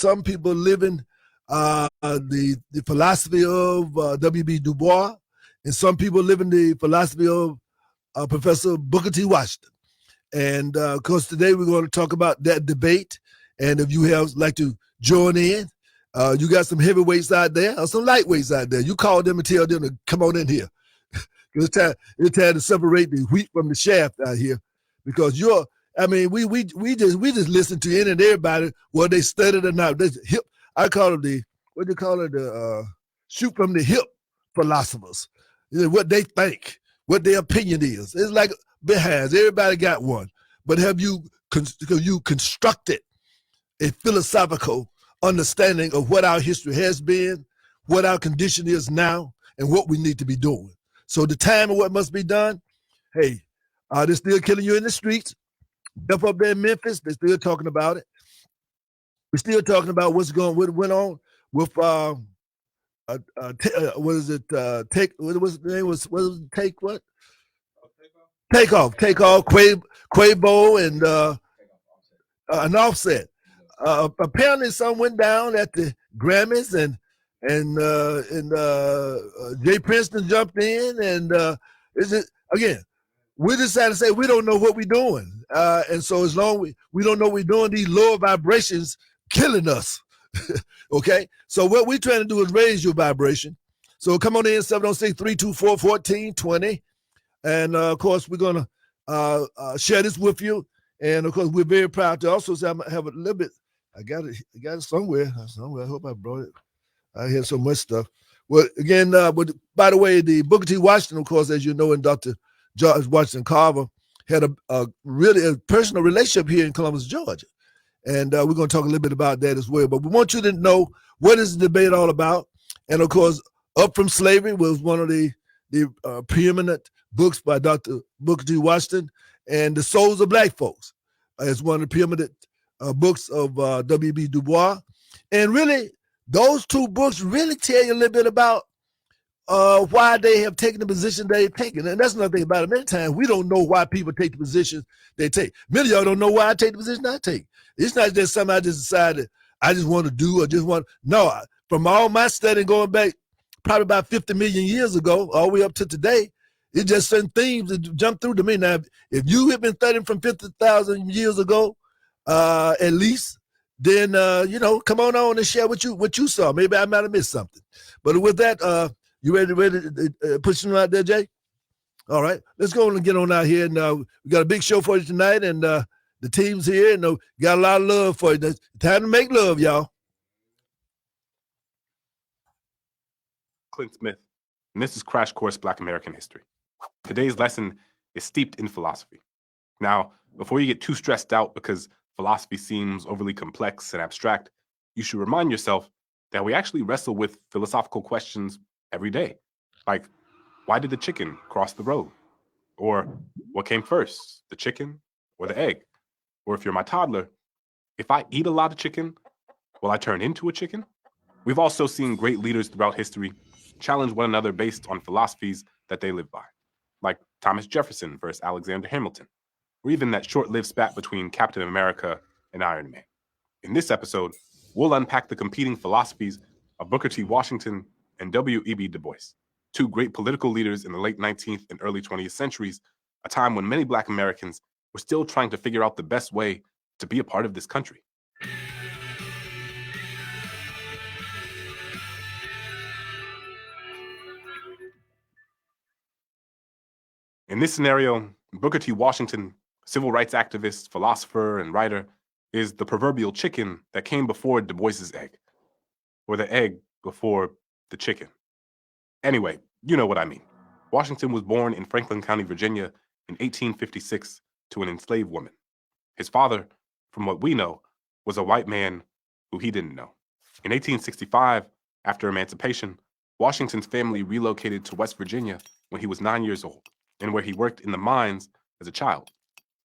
some people living the philosophy of W.B. Du Bois, and some people living the philosophy of Professor Booker T. Washington. And of course, today we're going to talk about that debate. And if you like to join in, you got some heavyweights out there or some lightweights out there. You call them and tell them to come on in here. It's time to separate the wheat from the shaft out here, because we just listen to any and everybody, whether they studied or not. I call it the shoot from the hip philosophers. You know, what they think, what their opinion is. It's like behinds. Everybody got one, but have you constructed a philosophical understanding of what our history has been, what our condition is now, and what we need to be doing? So the time of what must be done, hey, they're still killing you in the streets. Up there in Memphis, they're still talking about it. We're still talking about what went on with what is it? Takeoff, Quavo, and an Offset. Apparently, some went down at the Grammys, and Jay Princeton jumped in, and we decided to say we don't know what we're doing, and so as long as we don't know what we're doing, these lower vibrations killing us. Okay, so what we're trying to do is raise your vibration. So come on in, 706-324-1420, and of course we're gonna share this with you, and of course we're very proud to also have a little bit. I got it somewhere. I hope I brought it. I had so much stuff. Well, again, but by the way, the Booker T. Washington, of course, as you know, and Dr. George Washington Carver had a really personal relationship here in Columbus, Georgia. And we're going to talk a little bit about that as well. But we want you to know what is the debate all about. And of course, Up From Slavery was one of the preeminent books by Dr. Booker T. Washington. And The Souls of Black Folks is one of the preeminent books of W.B. Du Bois. And really, those two books really tell you a little bit about why they have taken the position they've taken. And that's another thing about it. Many times we don't know why people take the positions they take. Many of y'all don't know why I take the position I take. It's not just something I just decided I just want to do or just want. No, from all my studying going back probably about 50 million years ago, all the way up to today, it's just certain themes that jump through to me. Now, if you have been studying from 50,000 years ago, at least, then, come on and share what you saw. Maybe I might have missed something. But with that, you ready to put something out there, Jay? All right, let's go and get on out here. And we got a big show for you tonight, and the team's here, and got a lot of love for you. It's time to make love, y'all. Clint Smith, and this is Crash Course Black American History. Today's lesson is steeped in philosophy. Now, before you get too stressed out because philosophy seems overly complex and abstract, you should remind yourself that we actually wrestle with philosophical questions every day. Like, why did the chicken cross the road? Or what came first, the chicken or the egg? Or if you're my toddler, if I eat a lot of chicken, will I turn into a chicken? We've also seen great leaders throughout history challenge one another based on philosophies that they live by, like Thomas Jefferson versus Alexander Hamilton, or even that short-lived spat between Captain America and Iron Man. In this episode, we'll unpack the competing philosophies of Booker T. Washington and W.E.B. Du Bois, two great political leaders in the late 19th and early 20th centuries, a time when many Black Americans were still trying to figure out the best way to be a part of this country. In this scenario, Booker T. Washington, civil rights activist, philosopher, and writer, is the proverbial chicken that came before Du Bois's egg, or the egg before the chicken. Anyway, you know what I mean. Washington was born in Franklin County, Virginia in 1856 to an enslaved woman. His father, from what we know, was a white man who he didn't know. In 1865, after emancipation, Washington's family relocated to West Virginia when he was 9 years old, and where he worked in the mines as a child.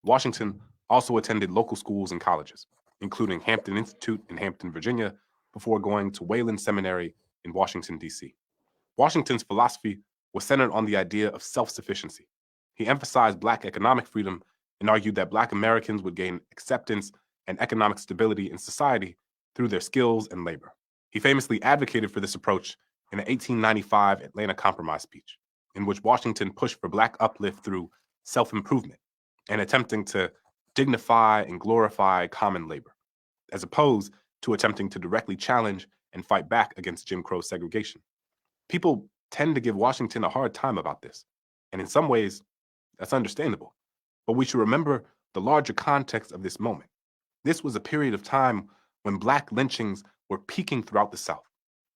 Washington also attended local schools and colleges, including Hampton Institute in Hampton, Virginia, before going to Wayland Seminary in Washington, D.C. Washington's philosophy was centered on the idea of self-sufficiency. He emphasized Black economic freedom and argued that Black Americans would gain acceptance and economic stability in society through their skills and labor. He famously advocated for this approach in the 1895 Atlanta Compromise speech, in which Washington pushed for Black uplift through self-improvement and attempting to dignify and glorify common labor, as opposed to attempting to directly challenge and fight back against Jim Crow segregation. People tend to give Washington a hard time about this, and in some ways, that's understandable. But we should remember the larger context of this moment. This was a period of time when Black lynchings were peaking throughout the South.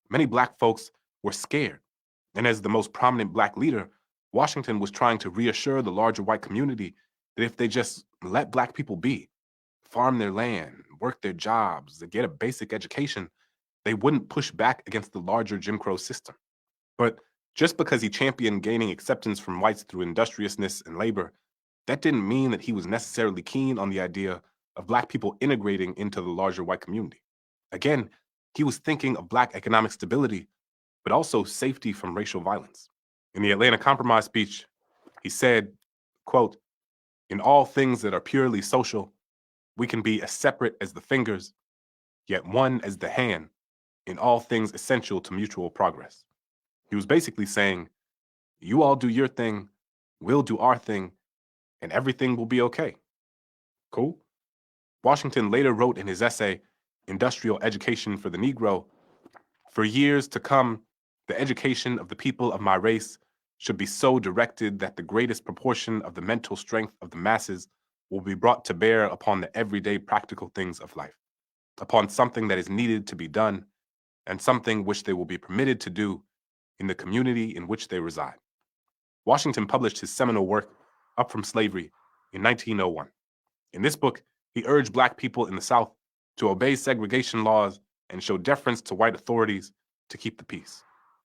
Many Black folks were scared, and as the most prominent Black leader, Washington was trying to reassure the larger white community that if they just let Black people be, farm their land, work their jobs, and get a basic education, they wouldn't push back against the larger Jim Crow system. But just because he championed gaining acceptance from whites through industriousness and labor, that didn't mean that he was necessarily keen on the idea of Black people integrating into the larger white community. Again, he was thinking of Black economic stability, but also safety from racial violence. In the Atlanta Compromise speech, he said, quote, "In all things that are purely social, we can be as separate as the fingers, yet one as the hand, in all things essential to mutual progress." He was basically saying, you all do your thing, we'll do our thing, and everything will be okay. Cool? Washington later wrote in his essay, Industrial Education for the Negro, "For years to come, the education of the people of my race should be so directed that the greatest proportion of the mental strength of the masses will be brought to bear upon the everyday practical things of life, upon something that is needed to be done, and something which they will be permitted to do in the community in which they reside." Washington published his seminal work, Up from Slavery, in 1901. In this book, he urged Black people in the South to obey segregation laws and show deference to white authorities to keep the peace.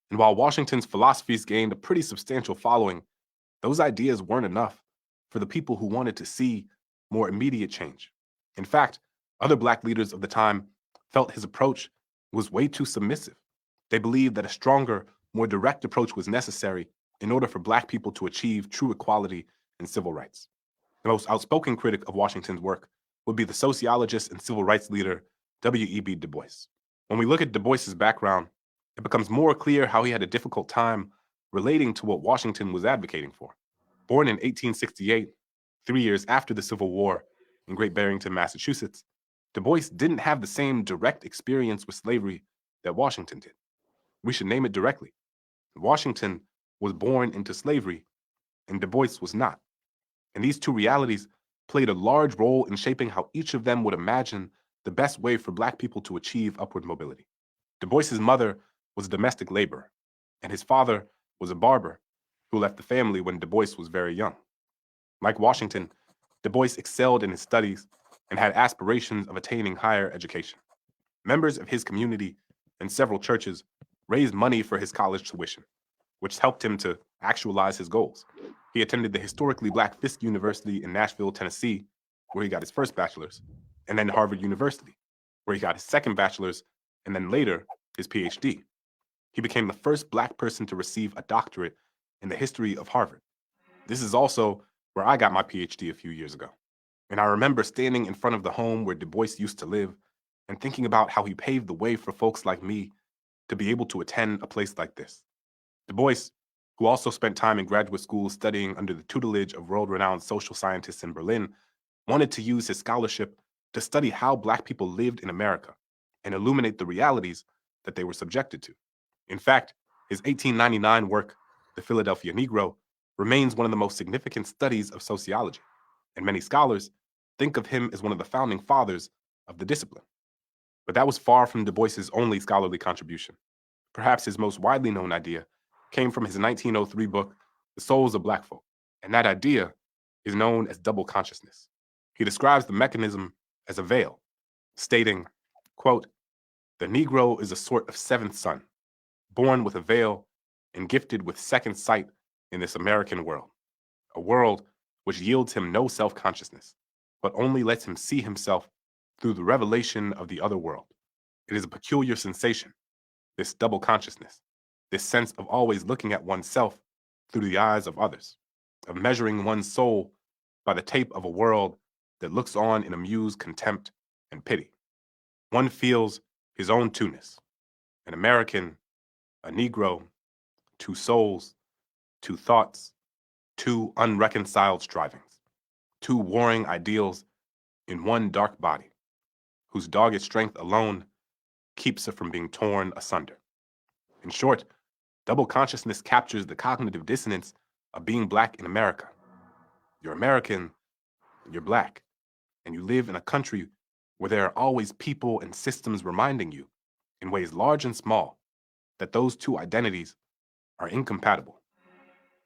And while Washington's philosophies gained a pretty substantial following, those ideas weren't enough for the people who wanted to see more immediate change. In fact, other Black leaders of the time felt his approach was way too submissive. They believed that a stronger, more direct approach was necessary in order for Black people to achieve true equality and civil rights. The most outspoken critic of Washington's work would be the sociologist and civil rights leader W.E.B. Du Bois. When we look at Du Bois's background, it becomes more clear how he had a difficult time relating to what Washington was advocating for. Born in 1868, 3 years after the Civil War in Great Barrington, Massachusetts, Du Bois didn't have the same direct experience with slavery that Washington did. We should name it directly. Washington was born into slavery, and Du Bois was not. And these two realities played a large role in shaping how each of them would imagine the best way for Black people to achieve upward mobility. Du Bois's mother was a domestic laborer, and his father was a barber who left the family when Du Bois was very young. Like Washington, Du Bois excelled in his studies and had aspirations of attaining higher education. Members of his community and several churches raised money for his college tuition, which helped him to actualize his goals. He attended the historically Black Fisk University in Nashville, Tennessee, where he got his first bachelor's, and then Harvard University, where he got his second bachelor's, and then later his PhD. He became the first Black person to receive a doctorate in the history of Harvard. This is also where I got my PhD a few years ago. And I remember standing in front of the home where Du Bois used to live and thinking about how he paved the way for folks like me to be able to attend a place like this. Du Bois, who also spent time in graduate school studying under the tutelage of world-renowned social scientists in Berlin, wanted to use his scholarship to study how Black people lived in America and illuminate the realities that they were subjected to. In fact, his 1899 work, The Philadelphia Negro, remains one of the most significant studies of sociology, and many scholars think of him as one of the founding fathers of the discipline. But that was far from Du Bois's only scholarly contribution. Perhaps his most widely known idea came from his 1903 book, The Souls of Black Folk, and that idea is known as double consciousness. He describes the mechanism as a veil, stating, quote, "The Negro is a sort of seventh son, born with a veil and gifted with second sight in this American world, a world which yields him no self-consciousness, but only lets him see himself through the revelation of the other world. It is a peculiar sensation, this double consciousness, this sense of always looking at oneself through the eyes of others, of measuring one's soul by the tape of a world that looks on in amused contempt and pity. One feels his own two-ness, an American, a Negro, two souls, two thoughts, two unreconciled strivings, two warring ideals in one dark body, whose dogged strength alone keeps it from being torn asunder. In short, double consciousness captures the cognitive dissonance of being Black in America. You're American, you're Black, and you live in a country where there are always people and systems reminding you, in ways large and small, that those two identities are incompatible.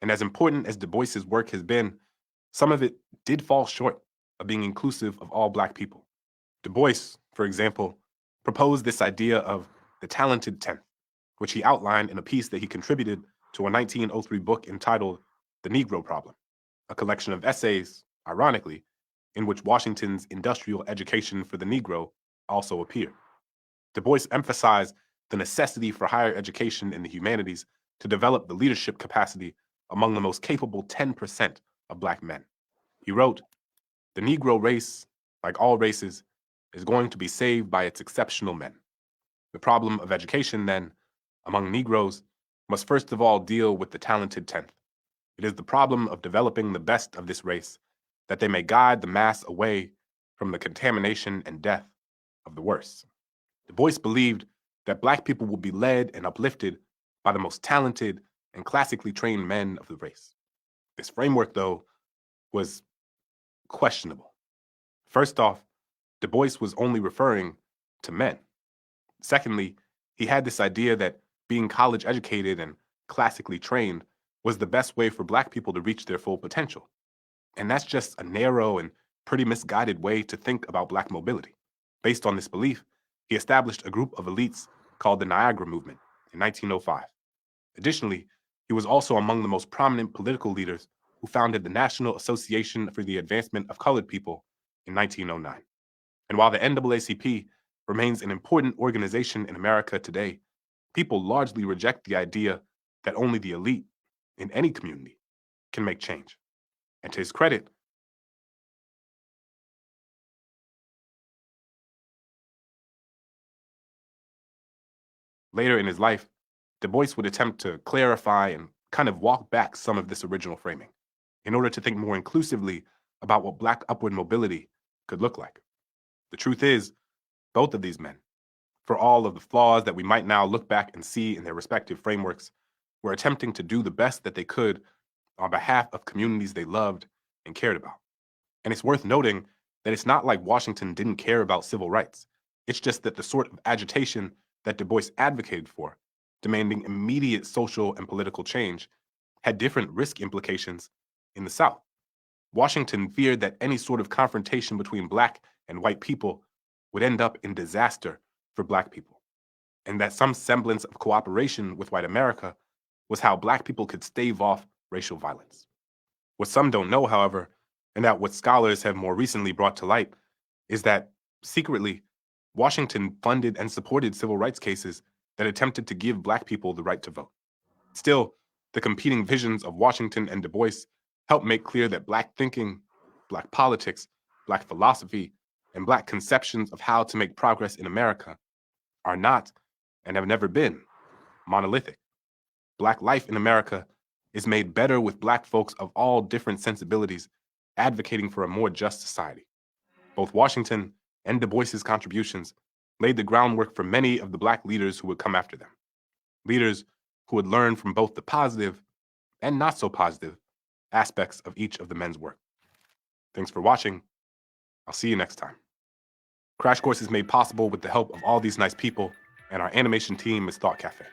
And as important as Du Bois's work has been, some of it did fall short of being inclusive of all Black people. Du Bois, for example, proposed this idea of the talented 10th, which he outlined in a piece that he contributed to a 1903 book entitled The Negro Problem, a collection of essays, ironically, in which Washington's industrial education for the Negro also appeared. Du Bois emphasized the necessity for higher education in the humanities to develop the leadership capacity among the most capable 10% of Black men. He wrote, "The Negro race, like all races, is going to be saved by its exceptional men. The problem of education, then, among Negroes, must first of all deal with the talented 10th. It is the problem of developing the best of this race, that they may guide the mass away from the contamination and death of the worst." Du Bois believed that Black people will be led and uplifted by the most talented and classically trained men of the race. This framework, though, was questionable. First off, Du Bois was only referring to men. Secondly, he had this idea that being college educated and classically trained was the best way for Black people to reach their full potential. And that's just a narrow and pretty misguided way to think about Black mobility. Based on this belief, he established a group of elites called the Niagara Movement in 1905. Additionally, he was also among the most prominent political leaders who founded the National Association for the Advancement of Colored People in 1909. And while the NAACP remains an important organization in America today, people largely reject the idea that only the elite in any community can make change. And to his credit, later in his life, Du Bois would attempt to clarify and kind of walk back some of this original framing in order to think more inclusively about what Black upward mobility could look like. The truth is, both of these men, for all of the flaws that we might now look back and see in their respective frameworks, were attempting to do the best that they could on behalf of communities they loved and cared about. And it's worth noting that it's not like Washington didn't care about civil rights. It's just that the sort of agitation that Du Bois advocated for, demanding immediate social and political change, had different risk implications in the South. Washington feared that any sort of confrontation between Black and white people would end up in disaster for Black people, and that some semblance of cooperation with white America was how Black people could stave off racial violence. What some don't know, however, and that what scholars have more recently brought to light, is that, secretly, Washington funded and supported civil rights cases that attempted to give Black people the right to vote. Still, the competing visions of Washington and Du Bois helped make clear that Black thinking, Black politics, Black philosophy, and Black conceptions of how to make progress in America are not, and have never been, monolithic. Black life in America is made better with Black folks of all different sensibilities advocating for a more just society. Both Washington and Du Bois's contributions laid the groundwork for many of the Black leaders who would come after them. Leaders who would learn from both the positive and not so positive aspects of each of the men's work. Thanks for watching. I'll see you next time. Crash Course is made possible with the help of all these nice people, and our animation team is Thought Cafe.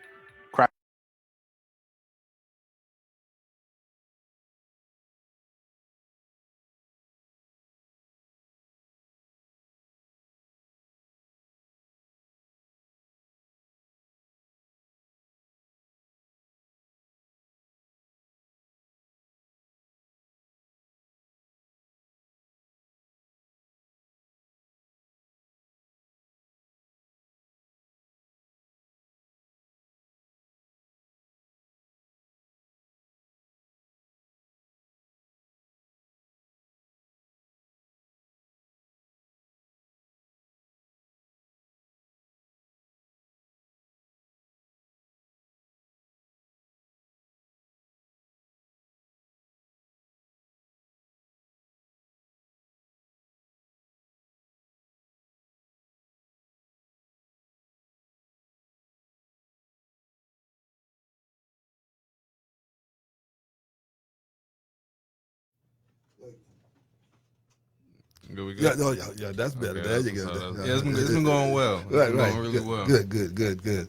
good. Yeah, that's better. Okay, there you go. It's been going well. Right. Going really well. Good.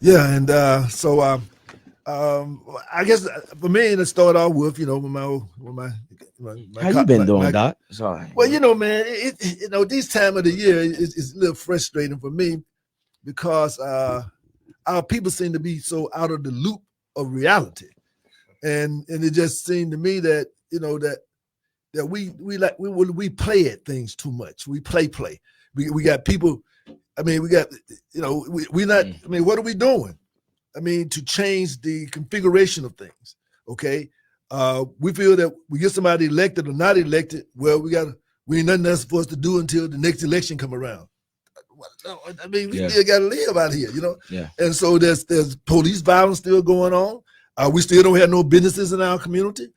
Yeah, and I guess for me to start off with, with my how you been doing, Doc? Sorry. Well, man, this time of the year is a little frustrating for me because our people seem to be so out of the loop of reality, and it just seemed to me that that we play at things too much. We play. We got people. I mean, we got we not. I mean, what are we doing? I mean, to change the configuration of things. Okay, we feel that we get somebody elected or not elected. Well, we ain't nothing else for us to do until the next election come around. I mean, we still got to live out here, Yeah. And so there's police violence still going on. We still don't have no businesses in our community.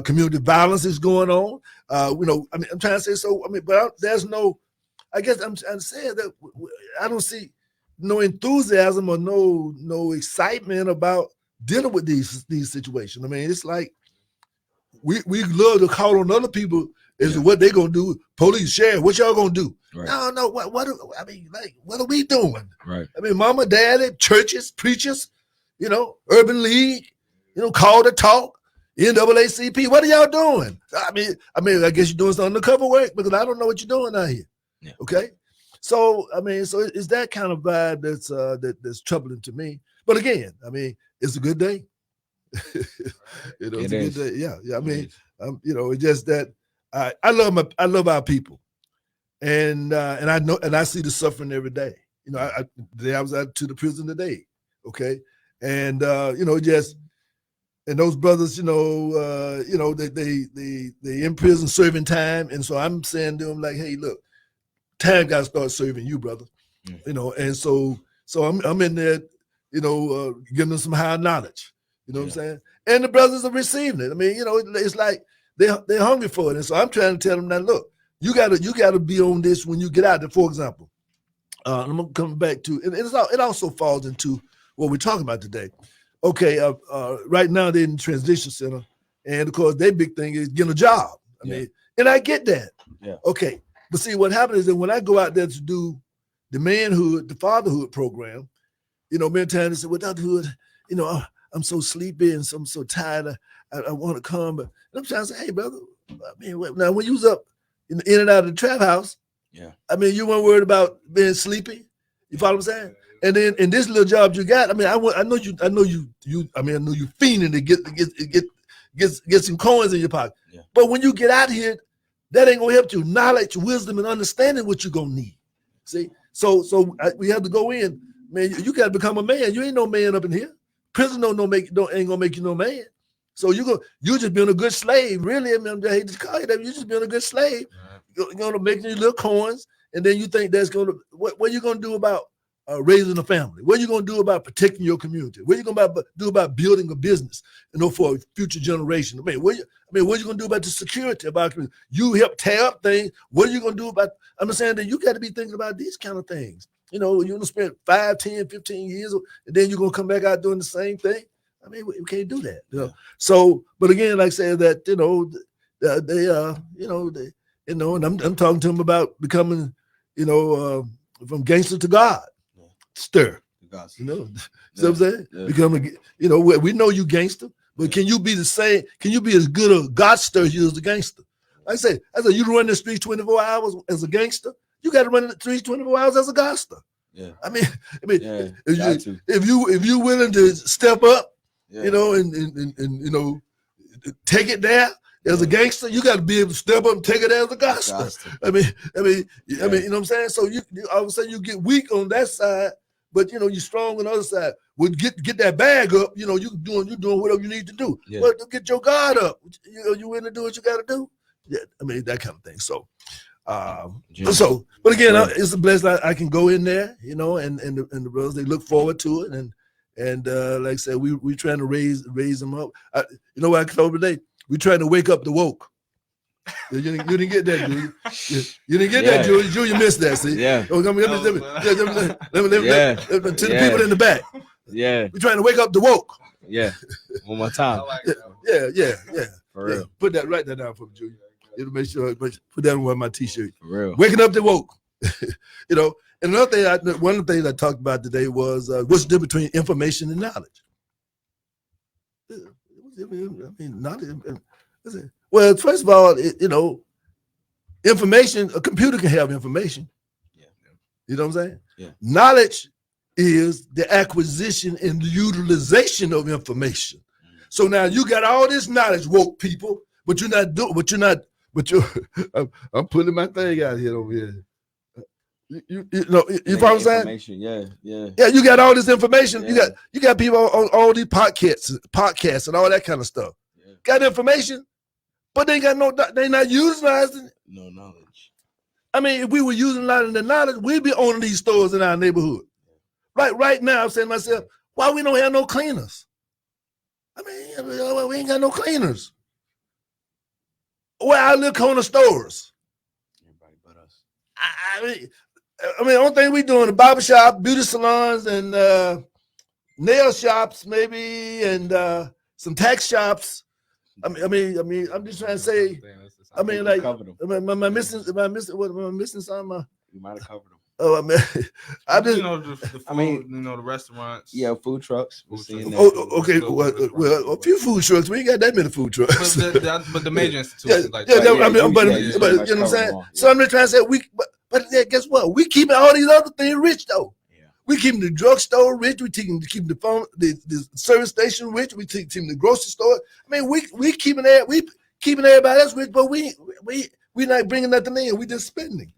Community violence is going on. I mean, I'm trying to say so. I mean, but there's no. I guess I'm saying that I don't see no enthusiasm or no excitement about dealing with these situations. I mean, it's like we love to call on other people as to what they're gonna do. Police, sheriff, what y'all gonna do? Right. No. What I mean, like, what are we doing? Right. I mean, mama, daddy, churches, preachers, urban league, call to talk, NAACP. What are y'all doing? I mean, I guess you're doing some undercover work because I don't know what you're doing out here. Yeah. Okay. So I mean, so it's that kind of vibe that's troubling to me. But again, I mean, it's a good day. It's a good day. Yeah. I mean, it's just that I love our people, and I know, and I see the suffering every day. I was out to the prison today. Okay, and just. And those brothers, they in prison serving time, and so I'm saying to them like, hey, look, time got to start serving you, brother. And so I'm in there, giving them some higher knowledge. You know what I'm saying? And the brothers are receiving it. I mean, it's like they're hungry for it. And so I'm trying to tell them that, look, you gotta be on this when you get out there. For example, I'm gonna come back to it also falls into what we're talking about today. Okay, right now they're in the transition center, and of course their big thing is getting a job. I mean, and I get that. Yeah. Okay, but see what happens is that when I go out there to do the manhood, the fatherhood program, many times they say, "Well, Dr. Hood, I'm so sleepy and I'm so tired. I want to come," but I'm trying to say, "Hey, brother, I mean, now when you was up in and out of the trap house, I mean, you weren't worried about being sleepy. You follow what I'm saying?" And then in this little job you got, I mean, I know you fiending to get some coins in your pocket. Yeah. But when you get out here, that ain't gonna help you. Knowledge, wisdom, and understanding what you're gonna need. See, so we have to go in, man. You got to become a man. You ain't no man up in here. Prison ain't gonna make you no man. So you just being a good slave. Really, I mean, I hate to call you that. You just being a good slave. Right. You're gonna make these little coins, and then you think that's gonna what you gonna do about raising a family? What are you going to do about protecting your community? What are you going to do about building a business, for a future generation? I mean, what are you going to do about the security about community? You help tear up things. What are you going to do about? I'm saying that you got to be thinking about these kind of things. You're going to spend 5, 10, 15 years, and then you're going to come back out doing the same thing. I mean, we can't do that. So, but again, like I said, that and I'm talking to them about becoming, from gangster to God. Stir, what I'm saying? Become we know you gangster, but can you be the same? Can you be as good a godster as you as a gangster? I say you run the streets 24 hours as a gangster. You got to run the streets 24 hours as a godster. Yeah. I mean, if you willing to step up, and take it there as a gangster, you got to be able to step up and take it there as a godster. I mean, you know what I'm saying? So you all of a sudden you get weak on that side. But you're strong on the other side. Well, get that bag up. You're doing whatever you need to do. Yeah. Well, get your guard up. You willing to do what you got to do. Yeah, I mean that kind of thing. So, but again, it's a blessing. I can go in there, and the brothers, they look forward to it, and like I said, we trying to raise them up. What I told today? We trying to wake up the woke. You didn't get that, Julia. You didn't get that, Julia. Julia missed that. See? Yeah. Let me to the people in the back. Yeah. We're trying to wake up the woke. Yeah. One more time. Yeah. For real. Put that down for me, Julia. It'll make sure. But put that on one of my T-shirt. For real. Waking up to woke. You know. And another thing, one of the things I talked about today was what's the difference between information and knowledge. I mean, knowledge. Well, first of all, information. A computer can have information. Yeah. You know what I'm saying? Yeah. Knowledge is the acquisition and the utilization of information. So now you got all this knowledge, woke people, but you're not doing. I'm putting my thing out here over here. You know what I'm saying? Yeah. You got all this information. Yeah. You got people on all these podcasts and all that kind of stuff. Yeah. Got information, but they not utilizing it. No knowledge. I mean, if we were utilizing the knowledge, we'd be owning these stores in our neighborhood. Right now, I'm saying to myself, why we don't have no cleaners? I mean, we ain't got no cleaners. Where I live, corner stores. Everybody but us. I mean, the only thing we doing the barbershop, beauty salons, and nail shops, maybe, and some tax shops. I mean, I'm just trying to say. I mean, like, am I missing something? You might have covered them. Oh, I mean, I just, the food, the restaurants. Yeah, food trucks. We're seeing that. Okay. Well, a few food trucks. We ain't got that many food trucks. But the major institutions but you know what I'm saying. So I'm just trying to say but guess what? We keeping all these other things rich though. Yeah. We keeping the drugstore rich. We keeping the phone, the service station rich. We keeping the grocery store. I mean, we keeping everybody else rich, but we not bringing nothing in. We just spending.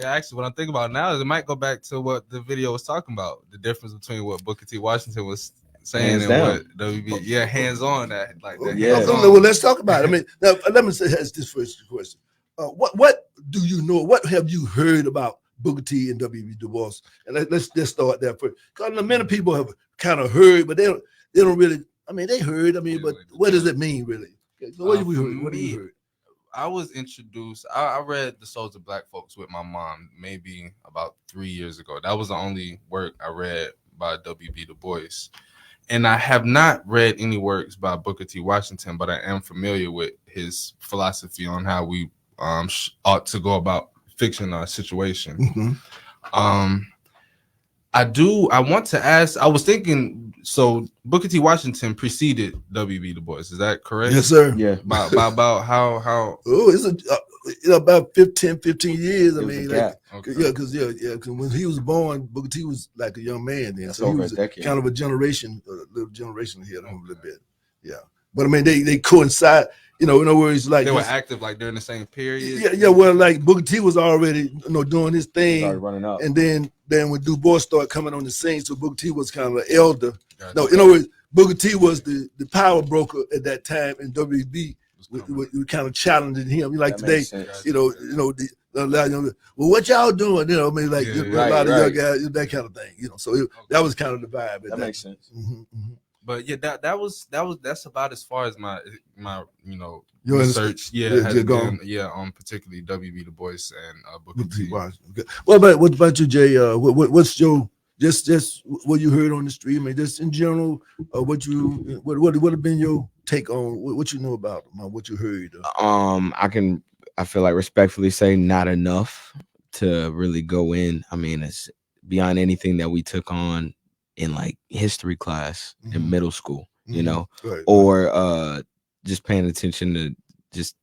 Actually, what I'm thinking about now is it might go back to what the video was talking about, the difference between what Booker T. Washington was saying and what WB, hands on that, like that. Yeah. Well, let's talk about it. I mean, now, let me ask this first question. What do you know? What have you heard about Booker T. and W.B. Du Bois? And let's just start there first. Because many people have kind of heard, but they don't really. I mean, they heard. I mean, but what does it mean really? What have we heard? What have you heard? I was introduced. I read The Souls of Black Folks with my mom maybe about 3 years ago. That was the only work I read by W.B. Du Bois. And I have not read any works by Booker T. Washington, but I am familiar with his philosophy on how we ought to go about fixing our situation. Mm-hmm. I want to ask, I was thinking, so Booker T. Washington preceded W.B. Du Bois. Is that correct? Yes, sir. Yeah. About how? Oh, it's about 15 years. I mean, like, okay. because when he was born, Booker T was like a young man then. That's so he over was a decade. Kind of a little generation ahead of him a little bit. Yeah. But I mean, they coincide, in other words, like they were active like during the same period. Yeah. Well, like Booker T was already, doing his thing. Started running up. And then when Du Bois started coming on the scene, so Booker T was kind of an elder. Gotcha. No, in other words, Booker T was the power broker at that time, and WB we kind of challenging him. Like that today, well, what y'all doing? A lot of young guys, that kind of thing. So that was kind of the vibe. That makes sense. Mm-hmm, mm-hmm. But yeah, that's about as far as my Your research. Has gone. been, on particularly W.B. Du Bois and Booker T. Okay. What about you, Jay? What's your just what you heard on the street? I mean, just in general, what have been your take on what you know about them, what you heard? I feel like respectfully say not enough to really go in. I mean, it's beyond anything that we took on in like history class in middle school, Right. or just paying attention to just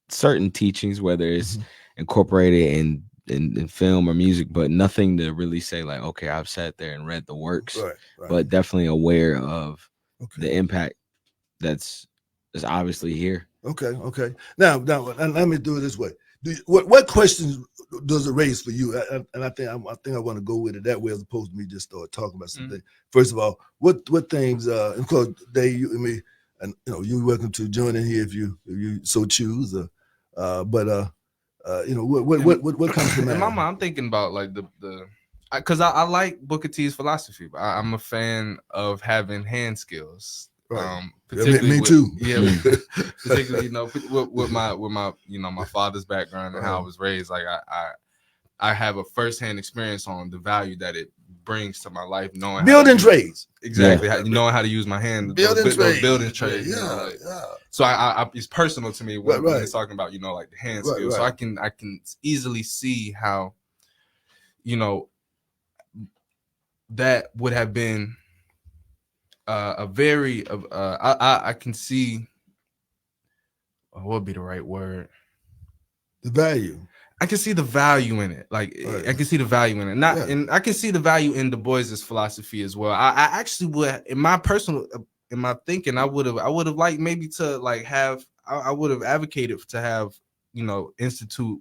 certain teachings, whether it's incorporated in film or music, but nothing to really say like, okay, I've sat there and read the works, Right. but definitely aware of the impact that's obviously here. Okay. Now, and let me do it this way. What questions does it raise for you? And I think I want to go with it that way as opposed to me just start talking about something. First of all, what things? Of course, you're welcome to join in here if you so choose. What comes to mind? Mama, I'm thinking about like because I like Booker T's philosophy. I'm a fan of having hand skills. Right. Particularly too. Yeah, particularly with my my father's background and how I was raised. Like I have a firsthand experience on the value that it brings to my life, knowing building trades. Exactly, knowing how to use my hand, Building those building trades. trades. You know, like, so I it's personal to me when it's talking about, you know, like the hand skills. So I can easily see how, you know, that would have been a very I can see what would be the right word. The value. I can see the value in it. Like I can see the value in it. And I can see the value in Du Bois's philosophy as well. I actually would, in my thinking, I would have liked maybe to like have, I would have advocated to have, you know, institute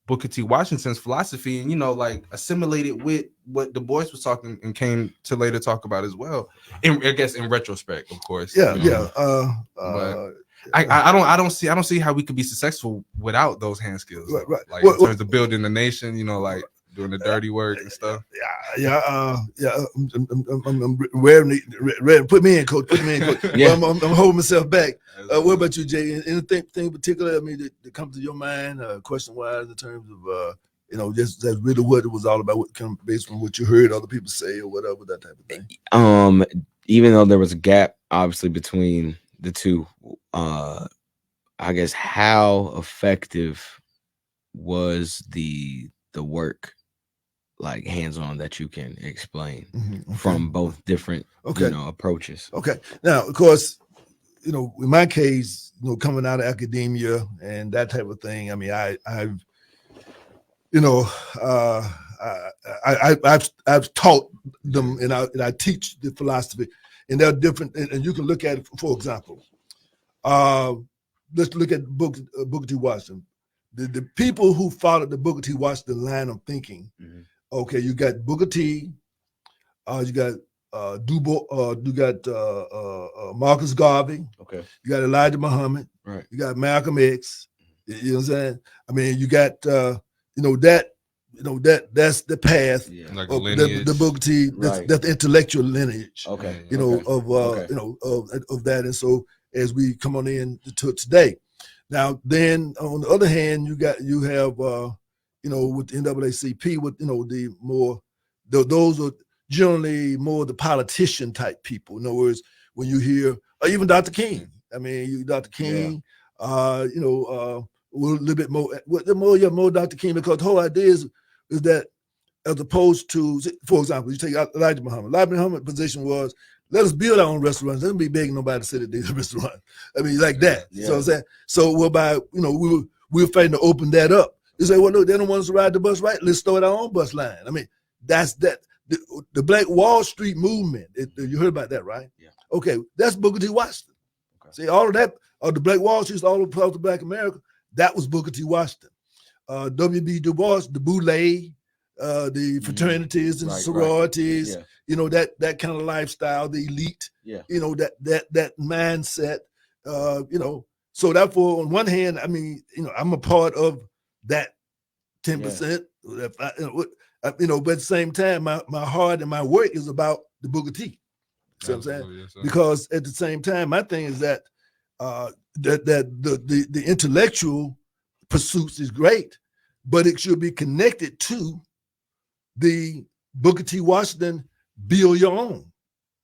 Booker T. Washington's philosophy and, you know, like assimilate it with what Du Bois was talking and came to later talk about as well. I guess in retrospect, of course. Yeah, you know? I don't see how we could be successful without those hand skills. Right. Like in terms of building the nation, you know, like doing the dirty work and stuff. I'm ready to put me in, coach. Put me in, coach. I'm holding myself back. What about you, Jay? Anything in particular? I mean, that comes to your mind, question wise, in terms of you know, just that's really what it was all about. What kind of based on what you heard other people say or whatever, that type of thing. Even though there was a gap, obviously, between the two, I guess how effective was the work, like hands-on, that you can explain from both different you know, approaches? Okay. Now, of course, you know, in my case, you know, coming out of academia and that type of thing, I mean, I've you know, I've taught them and I teach the philosophy, and they're different. And you can look at it, for example, let's look at Booker T. Washington. The people who followed the Booker T. Washington line of thinking. Okay, you got Booker T. You got Du Bois. You got Marcus Garvey. Okay, you got Elijah Muhammad. Right. You got Malcolm X. You know what I'm saying? I mean, you got that's the path like of the Booker T. That's the intellectual lineage. Okay, you know of that, and so as we come on in to today, now then on the other hand, you have you know, with the NAACP, with, you know, the more those are generally more the politician type people. In other words, when you hear even Dr. King, I mean, Dr. King, you know. A little bit more Dr. King, because the whole idea is that as opposed to, for example, you take Elijah Muhammad. Elijah Muhammad's position was, let us build our own restaurants. Don't be begging nobody to sit at these restaurants. I mean, like that. Yeah. So I'm saying, so whereby, you know, we were fighting to open that up. You say, well, look, they don't want us to ride the bus, right? Let's start our own bus line. I mean, that's that. The Black Wall Street movement. You heard about that, right? Yeah. Okay, that's Booker T. Washington. Okay. See, all of that, the Black Wall Street, all across the Black America. That was Booker T. Washington. W.B. Du Bois, the Boulay, the fraternities and sororities, you know, that kind of lifestyle, the elite, you know, that mindset, you know. So therefore, on one hand, I mean, you know, I'm a part of that 10%, you know, but at the same time, my heart and my work is about the Booker T. See what I'm saying? Yes, because at the same time, my thing is that the intellectual pursuits is great, but it should be connected to the Booker T. Washington build your own.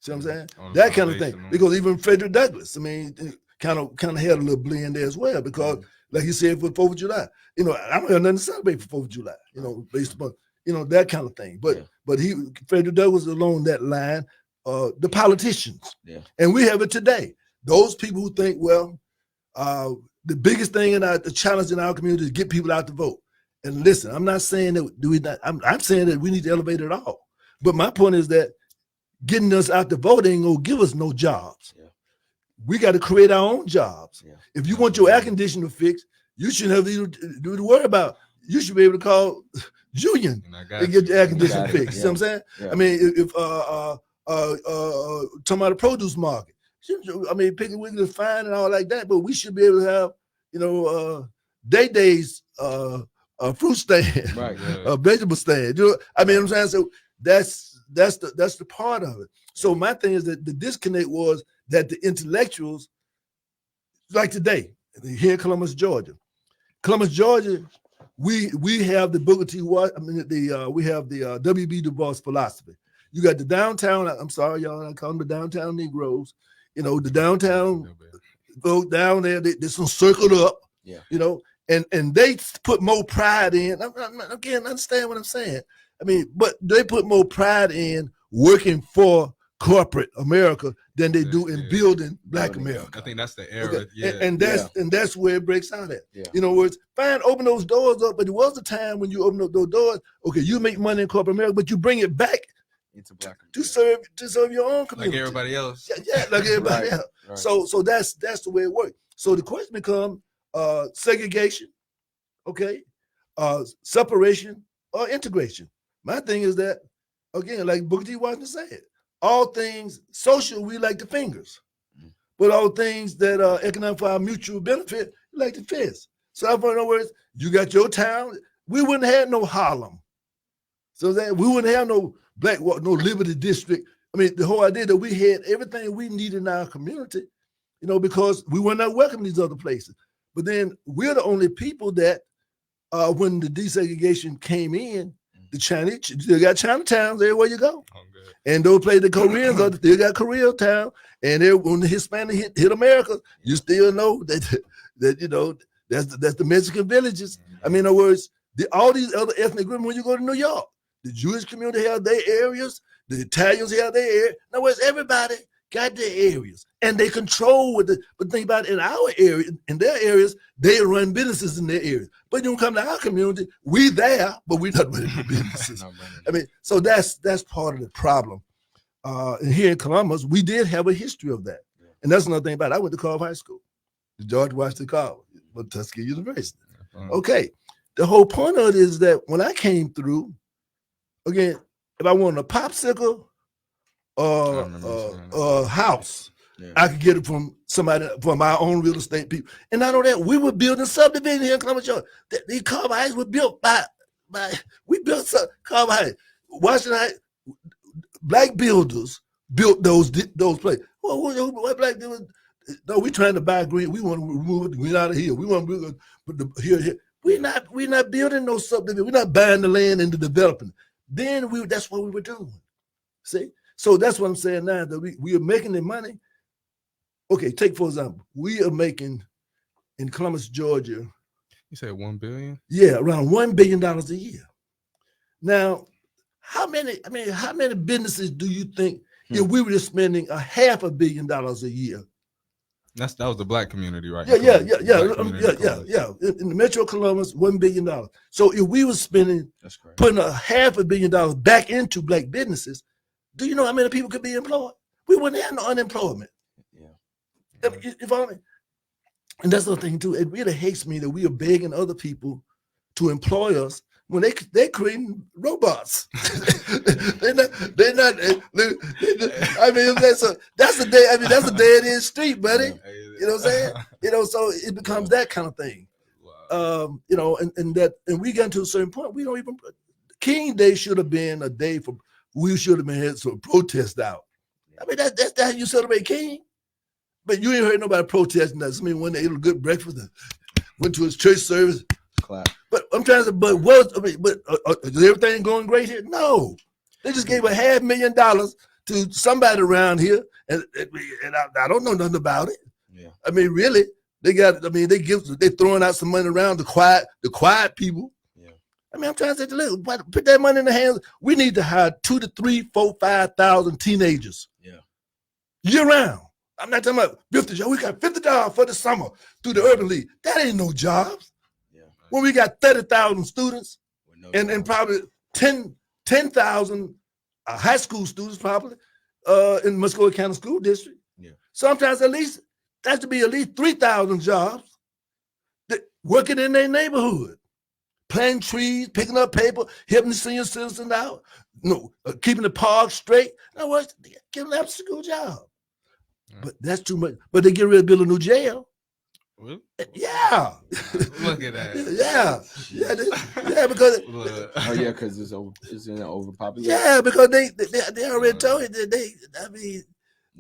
See what I'm saying? That kind of thing. Because even Frederick Douglass, I mean, kind of had a little blend there as well. Because like you said, for 4th of July, you know, I don't have nothing to celebrate for 4th of July, you know, based upon, you know, that kind of thing. But Frederick Douglass along that line, the politicians, and we have it today. Those people who think, well, the biggest thing the challenge in our community is get people out to vote. And listen, I'm not saying that I'm saying that we need to elevate it all. But my point is that getting us out to vote ain't gonna give us no jobs. Yeah. We got to create our own jobs. Yeah. If you want your air conditioner fixed, you shouldn't have to do the worry about. You should be able to call Julian and get your air conditioner fixed. You know what I'm saying? Yeah. I mean, if talking about the produce market. I mean, Piggly Wiggly is fine and all like that, but we should be able to have, you know, Day-Day's fruit stand, vegetable stand. You know, I mean, I'm saying, so that's the part of it. So my thing is that the disconnect was that the intellectuals, like today, here in Columbus, Georgia, we have the Booker T. Washington. I mean, we have the W.B. Du Bois philosophy. You got the downtown. I'm sorry, y'all. I call them the downtown Negroes. You know, the downtown go down there. They're circled up. Yeah. You know, and they put more pride in. Again, understand what I'm saying. I mean, but they put more pride in working for corporate America than they do in building Black America. I think that's the era. Okay. Yeah. And that's where it breaks out at. Yeah. In other words, fine, open those doors up, but there was a time when you open up those doors. Okay, you make money in corporate America, but you bring it back into Black to serve your own community, like everybody else. Yeah, like everybody Right. else. Right. So that's the way it works. So the question becomes segregation, okay, separation or integration. My thing is that, again, like Booker T. Washington said, all things social, we like the fingers. But all things that are economic for our mutual benefit, we like the fist. So in other words, you got your town, we wouldn't have no Harlem. So that we wouldn't have no no Liberty District. I mean, the whole idea that we had everything we need in our community, you know, because we were not welcome in these other places. But then we're the only people that when the desegregation came in, the Chinese, they got Chinatowns everywhere you go. Oh, good. And those play the Koreans, they got Koreatown. And when the Hispanic hit America, you still know that you know, that's the Mexican villages. I mean, in other words, all these other ethnic groups, when you go to New York, the Jewish community have their areas, the Italians have their area. In other words, everybody got their areas. And they control but think about it, in our area, in their areas, they run businesses in their areas. But you come to our community, we there, but we're not running the businesses. I mean, so that's part of the problem. And here in Columbus, we did have a history of that. Yeah. And that's another thing about it. I went to Carver High School, the George Washington Carver, but Tuskegee University. Okay. The whole point of it is that when I came through, again, if I wanted a popsicle or a house, yeah, I could get it from somebody, from our own real estate people. And not only that, we were building subdivision here in Columbus, Georgia. These Carver Heights were built by we built Carver Heights. Washington Heights, Black builders built those places. What Black builders? No, we trying to buy green. We want to remove the green out of here. We want to put the here. We're not building no subdivision. We're not buying the land and developing. Then that's what we were doing. See? So that's what I'm saying now, that we are making the money. Okay, take for example, we are making in Columbus, Georgia. You said $1 billion? Yeah, around $1 billion a year. Now, how many businesses do you think if we were just spending $500 million a year? That was the Black community, right? Yeah. In the Metro Columbus, $1 billion. So if we were putting $500 million back into Black businesses, do you know how many people could be employed? We wouldn't have no unemployment. Yeah. You follow me? And that's the thing too. It really hates me that we are begging other people to employ us when they're creating robots. they're not. I mean, that's a dead end street, buddy. You know what I'm saying? You know, so it becomes that kind of thing. Wow. You know, and we got to a certain point. We don't even. King Day should have been a day for. We should have been had some protest out. I mean, that's how you celebrate King. But you ain't heard nobody protesting that. I mean, when they ate a good breakfast and went to his church service. Clap. But I'm trying to say, is everything going great here? No. They just gave $500,000 to somebody around here, and I don't know nothing about it. Yeah. I mean, really, they're throwing out some money around the quiet people. Yeah. I mean, I'm trying to say, look, put that money in the hands. We need to hire 2,000 to 3,000, 4,000, 5,000 teenagers. Yeah. Year round. I'm not talking about 50 jobs. We got $50 for the summer through the Urban League. That ain't no jobs. Yeah. When we got 30,000 students and probably 10,000 high school students probably in Muscogee County School District. Yeah. Sometimes at least that should be at least 3,000 jobs that working in their neighborhood, planting trees, picking up paper, helping the senior citizens out, keeping the park straight. In other words, give them an after school job. But that's too much. But they get ready to build a new jail. Really? Yeah. Look at that. Yeah, because because it's in overpopulation. Yeah, because they already told you that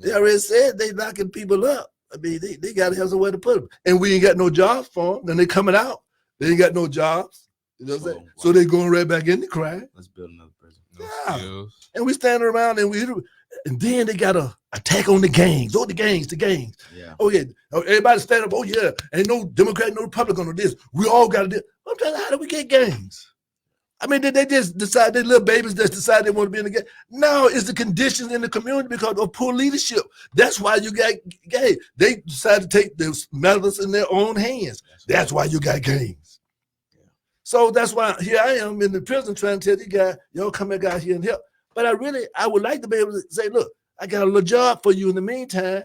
they already said they knocking people up. I mean, they got to have somewhere to put them, and we ain't got no jobs for them. Then they coming out, they ain't got no jobs. You know what I'm saying? So they going right back into crime. Let's build another prison. Yeah. And we standing around and then they got a attack on the gangs. Oh, the gangs. Yeah. Oh, yeah. Everybody stand up. Oh, yeah. Ain't no Democrat, no Republican on this. We all got to do. I'm telling you, how do we get gangs? I mean, did they just decide, they little babies just decide they want to be in the gang? No, it's the conditions in the community because of poor leadership. That's why you got gay. They decided to take the matters in their own hands. That's why you got gangs. Yeah. So that's why here I am in the prison trying to tell you guys, y'all come back out here and help. But I would like to be able to say, look, I got a little job for you in the meantime,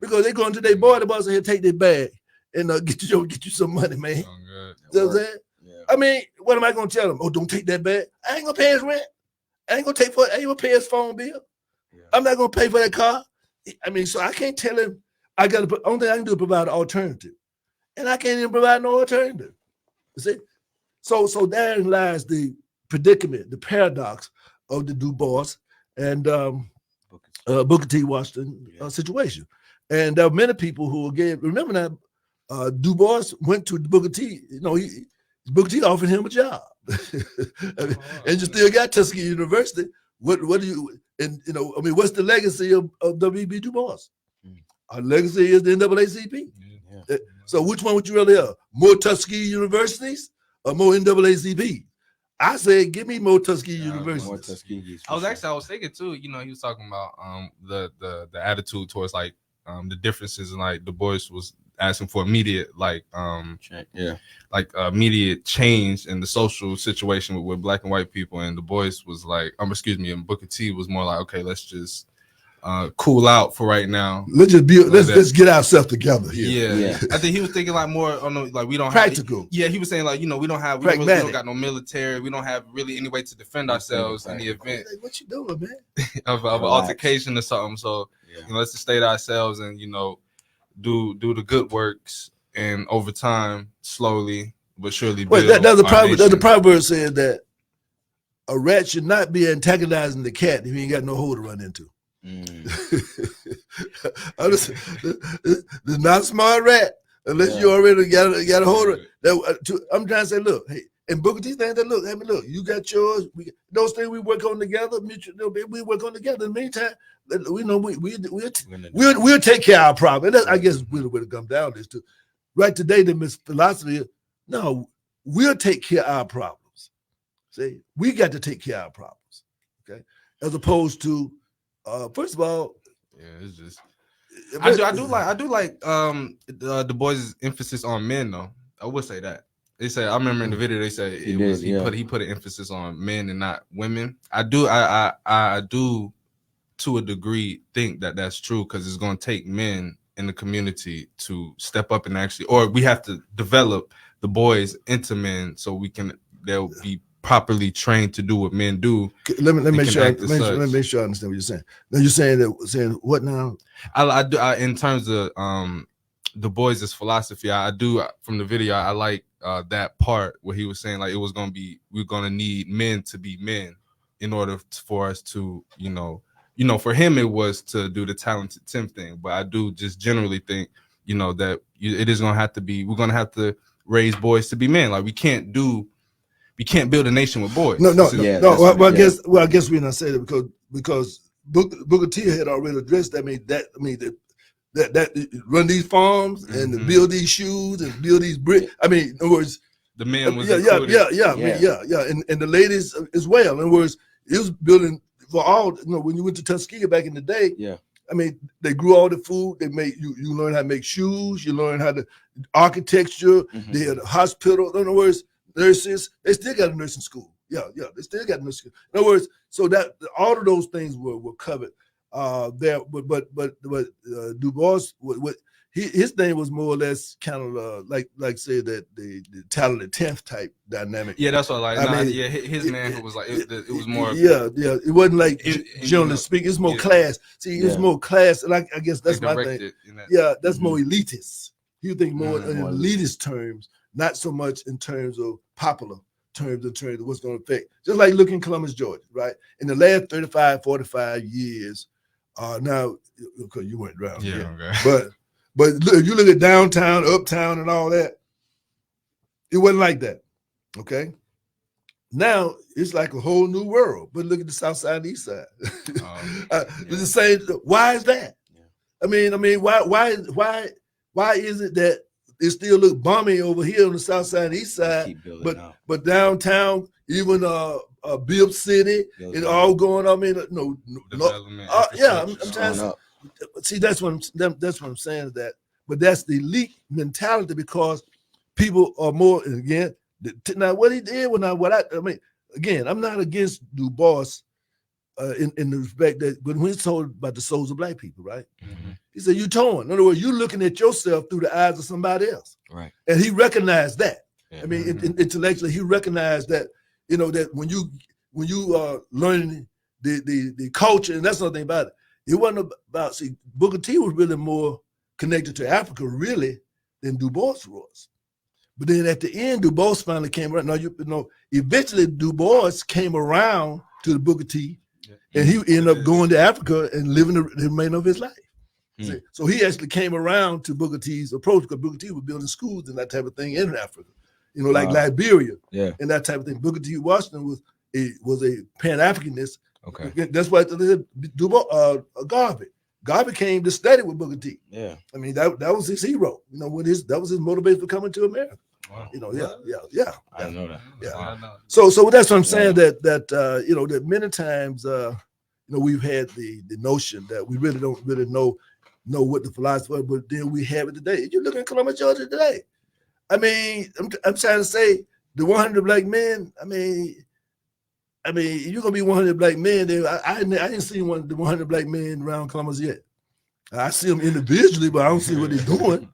because they're going to their boy, the boss here, take their bag and get you some money, man. You know what I'm saying? Yeah. I mean, what am I gonna tell him? Oh, don't take that bag. I ain't gonna pay his rent. I ain't gonna pay his phone bill. Yeah. I'm not gonna pay for that car. I mean, so I can't tell him. Only thing I can do is provide an alternative, and I can't even provide no alternative. You see, so therein lies the predicament, the paradox of the Du Bois and Booker T. Washington situation. And there are many people who again remember that Du Bois went to Booker T. You know, Booker T offered him a job, and you still got Tuskegee University. What do you, and you know, I mean, what's the legacy of W.B. Du Bois? Our legacy is the NAACP. Yeah. So which one would you rather have? More Tuskegee universities or more NAACP? I say, give me more Tuskegee universities. More Tuskegee. I was thinking too. You know, he was talking about the attitude towards like the differences, and like Du Bois was asking for immediate immediate change in the social situation with black and white people, and Du Bois was like, and Booker T was more like, okay, let's just cool out for right now. Let's just let's get ourselves together here. Yeah. I think he was thinking like more on the, like we don't practical. He was saying like, you know, we don't got no military, we don't have really any way to defend ourselves in the event. What you doing, man? of an altercation or something. So you know, let's just stay to ourselves and you know do the good works, and over time, slowly but surely. Wait, there's a proverb saying that a rat should not be antagonizing the cat if he ain't got no hole to run into. There's not a smart rat unless you already got a hold of it. I'm trying to say, look, hey, and Booker T saying that, look, you got yours. Those things we work on together. We work on together. In the meantime, we know we'll take care of our problem. And I guess we'll come down this too. Right today, the philosophy is, no, we'll take care of our problems. See, we got to take care of our problems. Okay, as opposed to, first of all, it's just I do like Du Bois' emphasis on men though. I would say that. They say, I remember in the video they say he put an emphasis on men and not women. I do to a degree think that that's true, because it's going to take men in the community to step up and actually, or we have to develop the boys into men so they'll be properly trained to do what men do. Let me make sure I understand what you're saying. Now you're saying what now? I do in terms of Du Bois' philosophy. I do from the video. I like that part where he was saying like we're gonna need men to be men in order for us to for him it was to do the talented Tim thing. But I do just generally think that it is gonna have to be, we're gonna have to raise boys to be men. Like we can't build a nation with boys. No. Well, I guess we're not saying it because Booker T had already addressed that. That run these farms and build these shoes and build these bricks. I mean, in other words, the men was and the ladies as well. In other words, it was building for all. When you went to Tuskegee back in the day, I mean, they grew all the food. They made you learn how to make shoes. You learn how to architecture. They had a hospital. In other words, nurses. They still got a nursing school. They still got a nursing school. In other words, so that all of those things were covered. There, but Du Bois, his thing was more or less kind of like say that the talented 10th type dynamic. Yeah, that's what his man was like it was more. It wasn't like generally speaking. It's more class. See, it's more class, and I guess that's my thing. That's more elitist. You think more in elitist terms, not so much in terms of popular terms, in terms of what's going to affect. Just like looking at Columbus, Georgia, right? In the last 35, 45 years. Now, because you went around, but if you look at downtown, uptown, and all that, it wasn't like that. Okay, now it's like a whole new world. But look at the South Side and East Side. It's the same. Why is that? Yeah. I mean, why is it that it still look bummy over here on the South Side and East Side, but downtown, even Bibb City, it's all going on. I mean, no, yeah, I'm trying to see. That's what I'm saying is that, but that's the elite mentality because people are more. And again, now what he did I mean, again, I'm not against Du Bois in the respect that when he told about the souls of black people, right? Mm-hmm. He said, you torn. In other words, you're looking at yourself through the eyes of somebody else. Right. And he recognized that. Yeah. I mean, intellectually, he recognized that, that when you are learning the culture, and that's another thing about it. It wasn't about, Booker T was really more connected to Africa, really, than Du Bois was. But then at the end, Du Bois finally came around. Now, eventually Du Bois came around to the Booker T, and he ended up going to Africa and living the remainder of his life. So he actually came around to Booker T's approach because Booker T was building schools and that type of thing in Africa, like Liberia and that type of thing. Booker T. Washington was a Pan-Africanist. Okay, that's why Garvey came to study with Booker T. Yeah, I mean that was his hero. That was his motivation for coming to America. Wow. Yeah. I know that. Yeah. So that's what I'm saying. That many times we've had the notion that we really don't really know what the philosophy was, but then we have it today. You look in Columbus, Georgia today. I mean, I'm trying to say the 100 black men. I mean, you're gonna be 100 black men. I didn't see the 100 black men around Columbus yet. I see them individually, but I don't see what they're doing.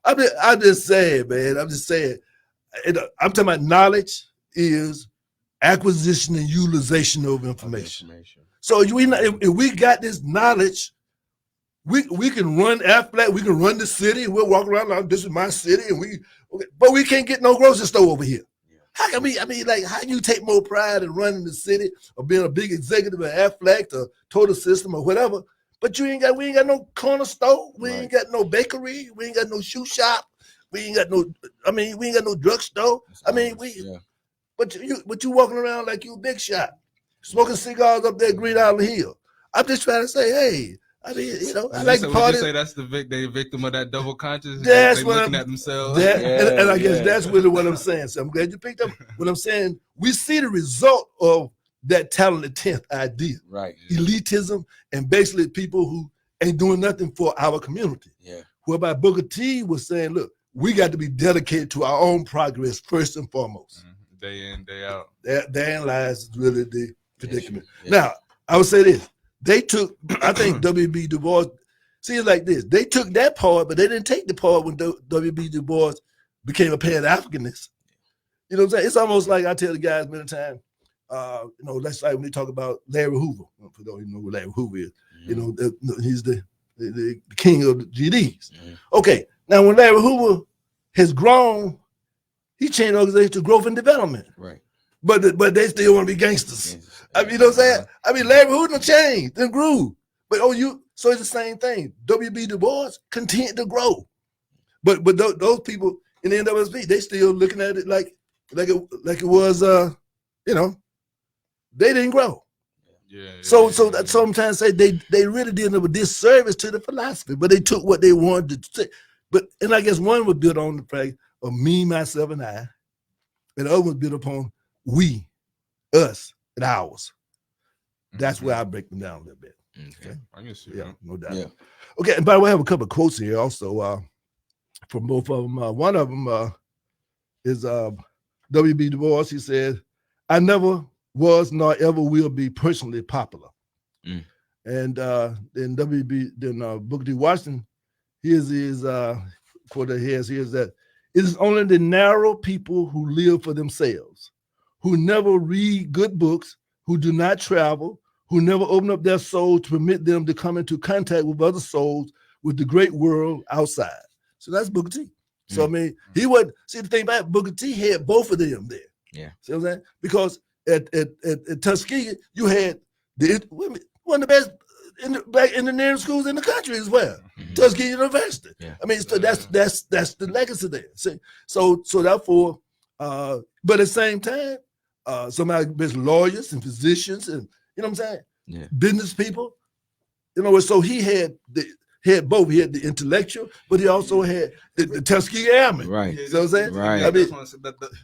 I'm just saying, man. I'm just saying. I'm talking about knowledge is acquisition and utilization of information. So if we got this knowledge, we can run AFLAC, we can run the city, and we'll walk around like this is my city, but we can't get no grocery store over here. How can we? I mean, like, how can you take more pride in running the city or being a big executive at AFLAC or Total System or whatever? But we ain't got no corner store, we ain't got no bakery, we ain't got no shoe shop, we ain't got no drugstore. But you walking around like you a big shot, smoking cigars up there at Green Island Hill. I'm just trying to say, hey, I mean, I like to party. Would you say that's the victim of that double consciousness? That's what looking at themselves. And I guess that's really what I'm saying. So I'm glad you picked up what I'm saying. We see the result of that talented 10th idea, right? Elitism and basically people who ain't doing nothing for our community. Yeah. Whereby Booker T was saying, look, we got to be dedicated to our own progress first and foremost. Day in, day out. Therein lies really the predicament. Yeah. Now, I would say this. They took, I think W.B. Du Bois, see it like this. They took that part, but they didn't take the part when W.B. Du Bois became a Pan-Africanist. You know what I'm saying? It's almost like I tell the guys many times, that's like when they talk about Larry Hoover. For those who know who Larry Hoover is, he's the king of the GDs. Okay, now when Larry Hoover has grown, he changed the organization to growth and development. Right. But they still want to be gangsters. I mean, you know what I'm saying? I mean, Larry Hoover changed and grew. But so it's the same thing. W.B. Du Bois continued to grow. But those people in the NAACP, they still looking at it like it was they didn't grow. So that's what I'm trying to say. They really did a disservice to the philosophy, but they took what they wanted to say. And I guess one was built on the fact of me, myself, and I, and the other was built upon we, us, and ours. That's where I break them down a little bit. Okay. I can see that. No doubt. Yeah. Okay, and by the way, I have a couple of quotes here also from both of them. One of them is W.B. Du Bois. He said, I never was nor ever will be personally popular. And then Booker T. Washington, here's his quote that he has here is that it is only the narrow people who live for themselves, who never read good books, who do not travel, who never open up their soul to permit them to come into contact with other souls, with the great world outside. So that's Booker T. So I mean, he would see the thing about Booker T had both of them there. Yeah. See what I'm saying? Because at Tuskegee, you had one of the best black engineering schools in the country as well. Tuskegee University. Yeah. I mean, so that's the legacy there. See? So therefore, but at the same time, somebody with lawyers and physicians and you know what I'm saying? Yeah. Business people. You know, so he had both. He had the intellectual, but he also had the Tuskegee Airmen. Right. You know what I'm saying? Right. I mean,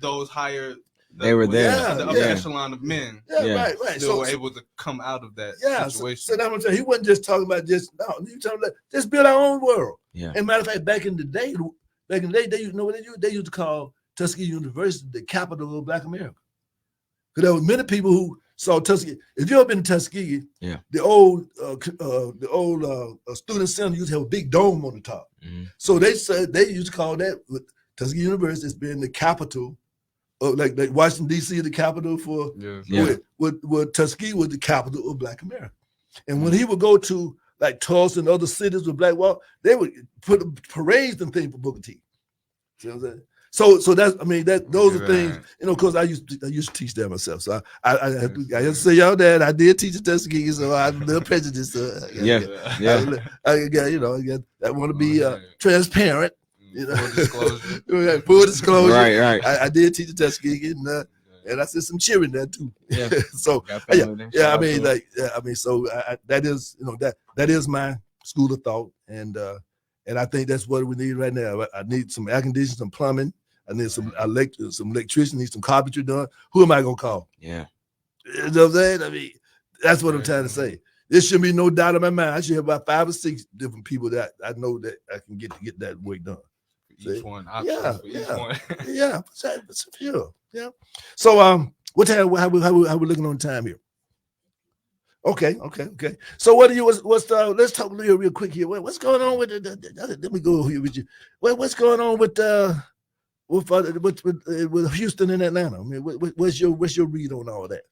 those higher. They were there. The upper echelon of men. Right. Still were able to come out of that situation. So that's what I'm saying. He wasn't just talking about he was talking about just build our own world. Yeah. And matter of fact, back in the day, they you know what they used? They used to call Tuskegee University the capital of Black America. Because there were many people who saw Tuskegee. If you ever been to Tuskegee, the old student center used to have a big dome on the top. Mm-hmm. So they said they used to call that Tuskegee University as being the capital of like Washington D.C. the capital for with Tuskegee was the capital of Black America. And when he would go to like Tulsa and other cities with Black Wall, they would put parades and things for Booker T. See what I'm saying? So that's those are things, you know, because I used to teach that myself. So I have to say y'all that I did teach at Tuskegee, so I'm a little prejudiced. I want to be transparent. You know, full disclosure. Right. I did teach at Tuskegee, and I said some cheering there too. Yeah. So that is, you know, that is my school of thought, and I think that's what we need right now. I need some air conditioning, some plumbing. I need some electrician, need some carpentry done. Who am I gonna call? Yeah. You know what I'm saying? I mean, that's what I'm trying to say. There should be no doubt in my mind. I should have about 5 or 6 different people that I know that I can get that work done. Each one. Yeah. For sure. Yeah. So what time? How we looking on time here? Okay. So what do you? Let's talk real quick here. What's going on with let me go here with you. What's going on with Houston and Atlanta? I mean, what's your read on all that?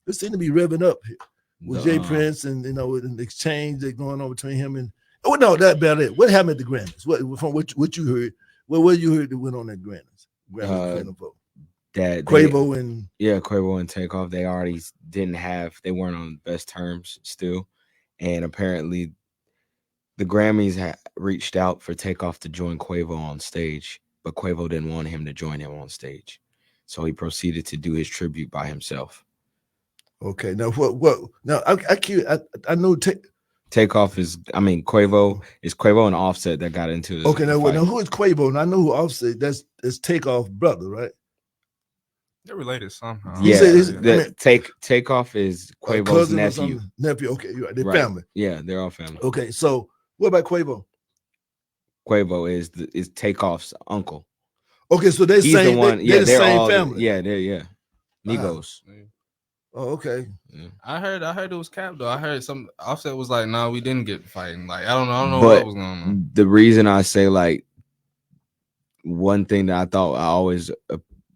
It seems to be revving up here with Jay Prince and you know an exchange that's going on between him and that about it. What happened at the Grammys? From what you heard? What you heard that went on at Grammys? That Quavo and Takeoff, they already they weren't on best terms still, and apparently the Grammys reached out for Takeoff to join Quavo on stage, but Quavo didn't want him to join him on stage, so he proceeded to do his tribute by himself. Okay, now what? Now I know Takeoff is, Quavo is Quavo and Offset that got into it. Okay, now who is Quavo? And I know who Offset. That's Takeoff brother, right? They're related somehow. Yeah, Takeoff is Quavo's nephew. Okay, you're right. They're family. Yeah, they're all family. Okay, so what about Quavo? Quavo is Takeoff's uncle. Okay, so they're the one. They're the same family. They're Migos. Wow. Oh, okay. Yeah. I heard it was cap though. I heard some Offset was like, "No, we didn't get fighting." Like I don't know but what was going on. The reason I say like one thing that I thought I always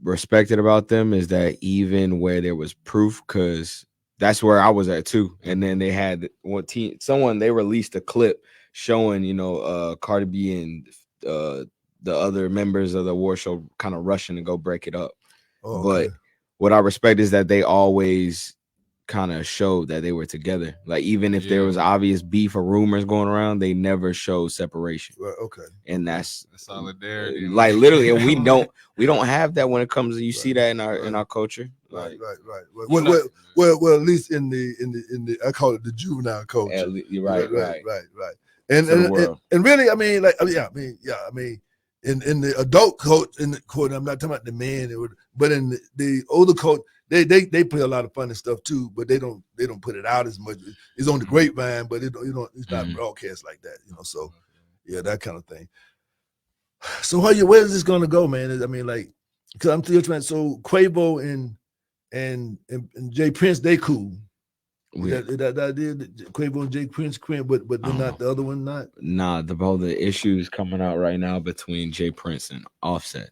respected about them is that even where there was proof, because that's where I was at too. And then they had they released a clip showing, you know, Cardi B and the other members of the award show kind of rushing to go break it up. Oh, but what I respect is that they always kind of showed that they were together. Like even if there was obvious beef or rumors going around, they never showed separation. Right, okay. And that's solidarity. Like literally, and we don't have that when it comes to, you see that in our culture. Right. Well, at least in the I call it the juvenile culture. Right. And really, in the adult court, in the court, I'm not talking about the man, but in the older court, they play a lot of funny stuff too, but they don't put it out as much. It's on the grapevine, but it's not broadcast like that, you know. So that kind of thing. So where is this gonna go, man? I mean, like, because I'm still trying. So Quavo and Jay Prince, they cool. That idea, Quavo and Jay Prince, but they're not the other one, not. Nah, the issues coming out right now between Jay Prince and Offset.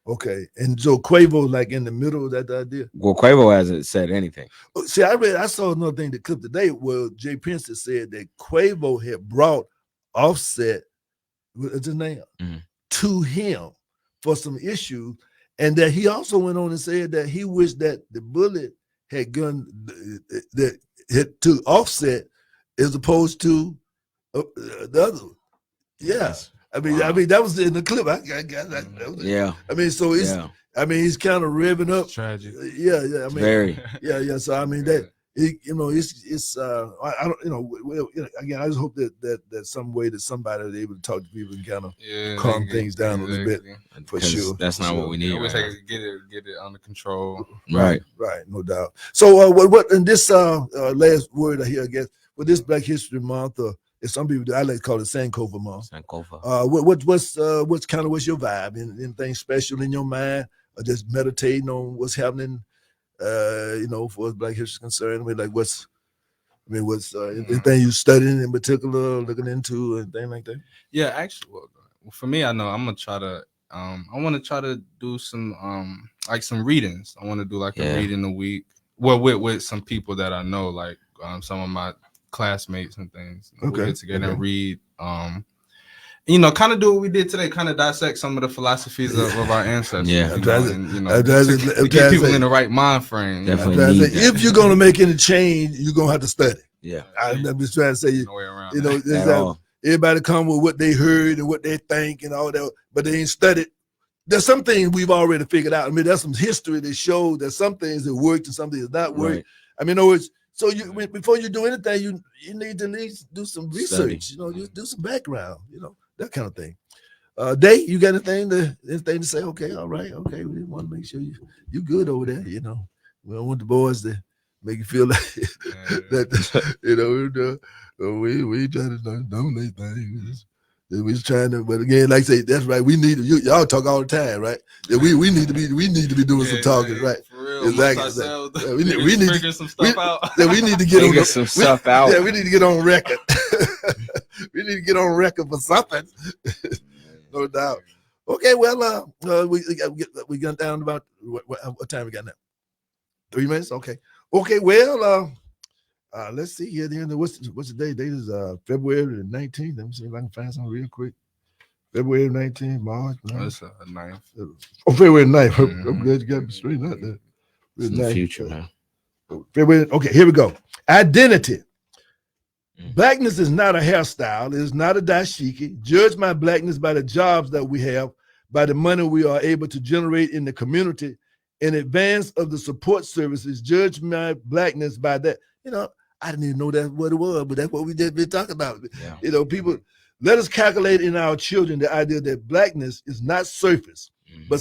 Okay, and so Quavo like in the middle of that idea. Well, Quavo hasn't said anything. See, I saw another thing, the clip today where Jay Prince had said that Quavo had brought Offset, what's his name, to him for some issues, and that he also went on and said that he wished that the bullet had gone that hit to Offset as opposed to the other one. Yeah. I mean, that was in the clip. I got that. I mean, so it's. I mean, he's kind of revving up. It's tragic. Yeah. I mean, Very. Yeah. So I mean that. It's I don't again I just hope that some way that somebody is able to talk to people and kind of calm things down a little bit for sure. That's not what we need. I wish I could get it under control. Right, no doubt. So what in this last word I hear, I guess, with this Black History Month, some people I like to call it Sankofa Month. Sankofa. What's your vibe? Anything special in your mind, or just meditating on what's happening? For as Black history is concerned, I mean, like what's anything you studying in particular, looking into, anything like that? Yeah, actually, well, for me, I know I'm gonna try to. I want to try to do some like some readings. I want to do like a reading a week. Well, with some people that I know, like some of my classmates and things. We'll get together and read. Kind of do what we did today, kind of dissect some of the philosophies of our ancestors. Yeah, to get people in the right mind frame. Definitely. If you're gonna make any change, you're gonna have to study. Yeah, I'm just trying to say, no way around everybody come with what they heard and what they think and all that, but they ain't studied. There's some things we've already figured out. I mean, there's some history that shows that some things that worked and some things not worked. Right. I mean, so before you do anything, you need to at least do some research. Study. You do some background. That kind of thing. Day, you got anything to say? Okay, all right, okay. We want to make sure you good over there. We don't want the boys to make you feel like that. We trying to dominate things. We just trying to, but again, like I say, that's right. We need y'all talk all the time, right? Yeah, we need to be doing some talking, right? For real, exactly. We need to figure some stuff out. Yeah, we need to get some stuff out. Yeah, we need to get on record. We need to get on record for something. No doubt. Okay, well, we got down about what time we got now? 3 minutes. Okay. Well, let's see here. What's the day? Date is February the 19th. Let me see if I can find something real quick. February 19th, March. That's 9th. Oh, February 9th. I'm glad you got me straight out there. It's in the future, man. February. Okay, here we go. Identity. Blackness is not a hairstyle. It is not a dashiki. Judge my blackness by the jobs that we have, by the money we are able to generate in the community, in advance of the support services. Judge my blackness by that. I didn't even know that's what it was, but that's what we just been talking about. Yeah. People, let us calculate in our children the idea that blackness is not surface, but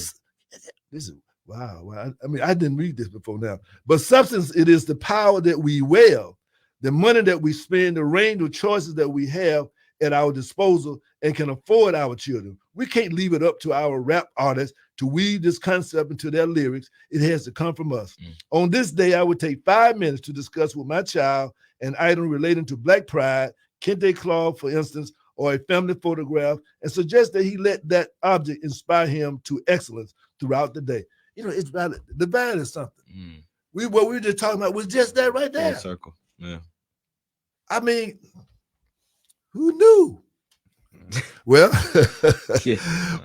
this is wow. I mean, I didn't read this before now, but substance. It is the power that we wield, the money that we spend, the range of choices that we have at our disposal and can afford our children. We can't leave it up to our rap artists to weave this concept into their lyrics. It has to come from us. On this day, I would take 5 minutes to discuss with my child an item relating to Black pride, kente cloth, for instance, or a family photograph, and suggest that he let that object inspire him to excellence throughout the day. It's valid. The value is something. What we were just talking about was just that right there. Circle. Yeah. I mean, who knew? Well,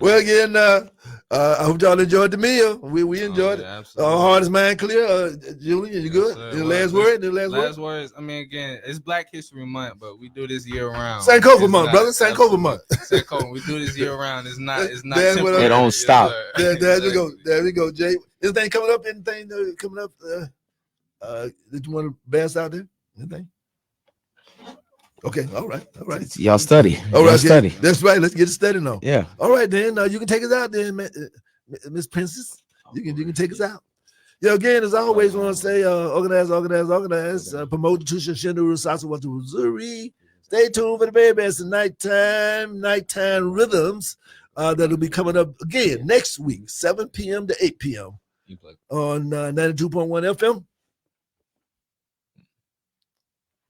well, again, I hope y'all enjoyed the meal. We enjoyed it. Our heart is mind clear. Julian, you good? Yes, the last word? Last words. I mean, again, it's Black History Month, but we do this year round. Sankofa month, brother. Sankofa month. Sankofa. We do this year round. It's not. It don't stop. There we go. There we go, Jay. Anything coming up? Anything coming up? Did you want to bass out there? Anything? Okay, all right. Y'all study. All right, study. That's right. Let's get it studying on. Yeah. All right, then. You can take us out, then, Miss Princess. You can take us out. Again, as I always want to say, organize. Promote Tusha Shindu Sasa Watu Missouri. Stay tuned for the very best nighttime rhythms that'll be coming up again next week, 7 p.m. to 8 p.m. on 92.1 FM.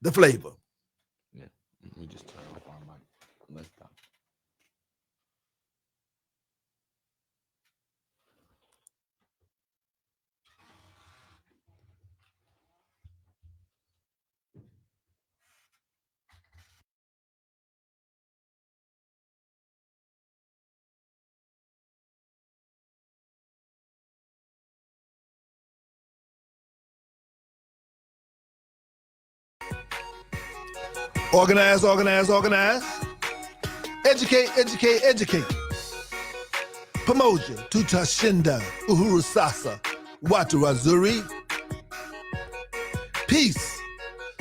The Flavor. We just turn off our mic. Let's go. Organize. Educate. Pamoja, Tutashinda, Uhuru Sasa, Watu Wazuri. Peace,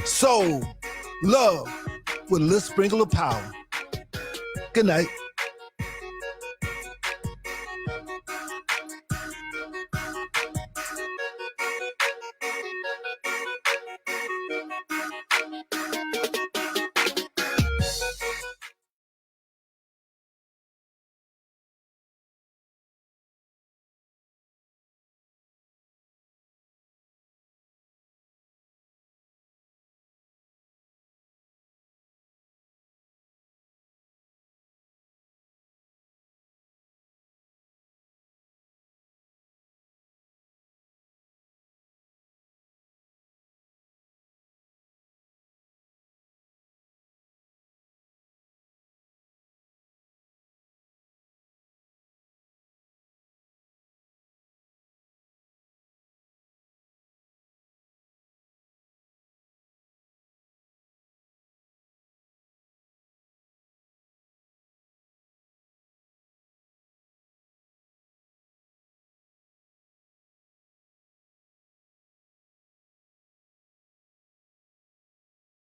soul, love, with a little sprinkle of power. Good night.